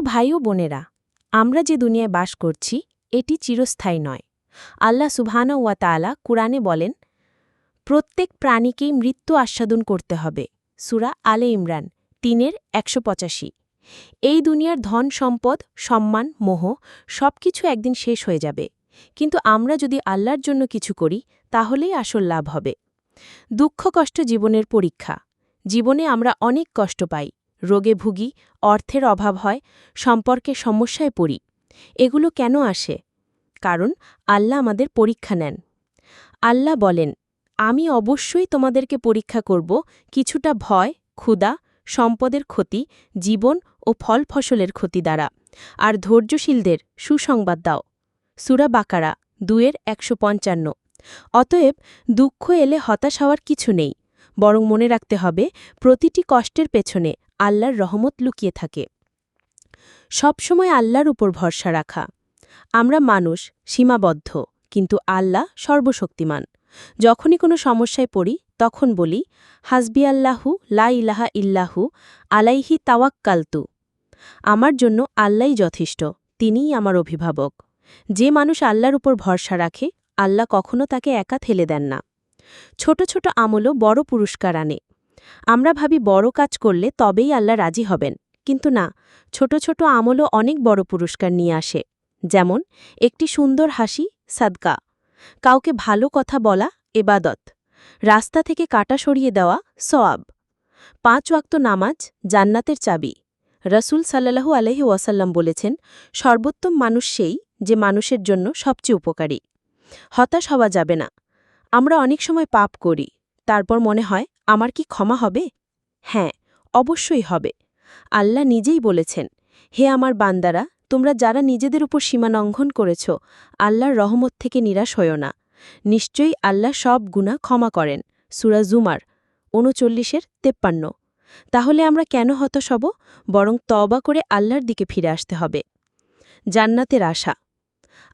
ভাই ও বোনেরা, আমরা যে দুনিয়ায় বাস করছি এটি চিরস্থায়ী নয়। আল্লাহ সুবহানাহু ওয়া তাআলা কুরআনে বলেন, প্রত্যেক প্রাণীকেই মৃত্যু আস্বাদন করতে হবে। সূরা আলে ইমরান ৩-১৮৫। এই দুনিয়ার ধন সম্পদ, সম্মান, মোহ সবকিছু একদিন শেষ হয়ে যাবে, কিন্তু আমরা যদি আল্লাহর জন্য কিছু করি তাহলেই আসল লাভ হবে। দুঃখ কষ্ট জীবনের পরীক্ষা। জীবনে আমরা অনেক কষ্ট পাই, রোগে ভুগি, অর্থের অভাব হয়, সম্পর্কে সমস্যায় পড়ি। এগুলো কেন আসে? কারণ আল্লাহ আমাদের পরীক্ষা নেন। আল্লাহ বলেন, আমি অবশ্যই তোমাদেরকে পরীক্ষা করব কিছুটা ভয়, ক্ষুধা, সম্পদের ক্ষতি, জীবন ও ফল ফসলের ক্ষতি দ্বারা, আর ধৈর্যশীলদের সুসংবাদ দাও। সূরা বাকারা ২-১৫। অতএব দুঃখ এলে হতাশ হওয়ার কিছু নেই, বরং মনে রাখতে হবে প্রতিটি কষ্টের পেছনে আল্লাহর রহমত লুকিয়ে থাকে। সবসময় আল্লাহর উপর ভরসা রাখা। আমরা মানুষ, সীমাবদ্ধ, কিন্তু আল্লাহ সর্বশক্তিমান। যখনই কোনো সমস্যায় পড়ি তখন বলি, হাসবি আল্লাহু লা ইলাহা ইল্লাহু আলাইহি তাওয়াক্কালতু। আমার জন্য আল্লাহই যথেষ্ট, তিনিই আমার অভিভাবক। যে মানুষ আল্লাহর উপর ভরসা রাখে, আল্লাহ কখনো তাকে একা ঠেলে দেন না। ছোট ছোট আমলও বড় পুরস্কার আনে। আমরা ভাবি বড় কাজ করলে তবেই আল্লাহ রাজি হবেন, কিন্তু না, ছোট ছোট আমলও অনেক বড় পুরস্কার নিয়ে আসে। যেমন একটি সুন্দর হাসি সাদকা, কাউকে ভালো কথা বলা এবাদত, রাস্তা থেকে কাটা সরিয়ে দেওয়া সওয়াব, ৫ ওয়াক্ত নামাজ জান্নাতের চাবি। রাসূল সাল্লাল্লাহু আলাইহি ওয়াসাল্লাম বলেছেন, সর্বোত্তম মানুষ সেই যে মানুষের জন্য সবচেয়ে উপকারী। হতাশ হওয়া যাবে না। আমরা অনেক সময় পাপ করি, তারপর মনে হয় আমার কি ক্ষমা হবে? হ্যাঁ, অবশ্যই হবে। আল্লাহ নিজেই বলেছেন, হে আমার বান্দারা, তোমরা যারা নিজেদের উপর সীমা লঙ্ঘন করেছ, আল্লাহর রহমত থেকে নিরাশ হয়ো না। নিশ্চয়ই আল্লাহ সব গুনাহ ক্ষমা করেন। সূরা জুমার ৩৯-৫৩। তাহলে আমরা কেন হতাশ হব? বরং তওবা করে আল্লাহর দিকে ফিরে আসতে হবে। জান্নাতের আশা।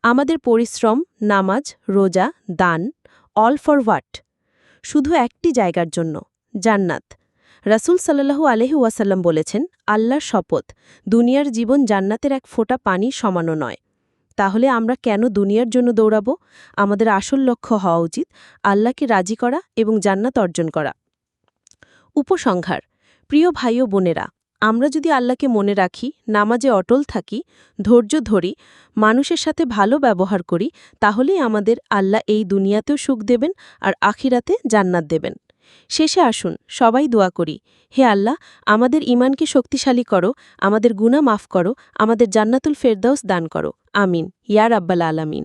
আমাদের পরিশ্রম, নামাজ, রোজা, দান, অল ফর হোয়াট? শুধু একটি জায়গার জন্য, জান্নাত। রাসূল সাল্লাল্লাহু আলাইহি ওয়াসাল্লাম বলেছেন, আল্লাহর শপথ, দুনিয়ার জীবন জান্নাতের এক ফোঁটা পানির সমানও নয়। তাহলে আমরা কেন দুনিয়ার জন্য দৌড়াবো? আমাদের আসল লক্ষ্য হওয়া উচিত আল্লাহকে রাজি করা এবং জান্নাত অর্জন করা। উপসংহার। প্রিয় ভাই ও বোনেরা, আমরা যদি আল্লাহকে মনে রাখি, নামাজে অটল থাকি, ধৈর্য ধরি, মানুষের সাথে ভালো ব্যবহার করি, তাহলেই আমাদের আল্লাহ এই দুনিয়াতেও সুখ দেবেন আর আখিরাতে জান্নাত দেবেন। শেষে আসুন সবাই দোয়া করি, হে আল্লাহ, আমাদের ঈমানকে শক্তিশালী করো, আমাদের গুনাহ মাফ করো, আমাদের জান্নাতুল ফেরদাউস দান করো। আমিন ইয়া রাব্বাল আলামিন।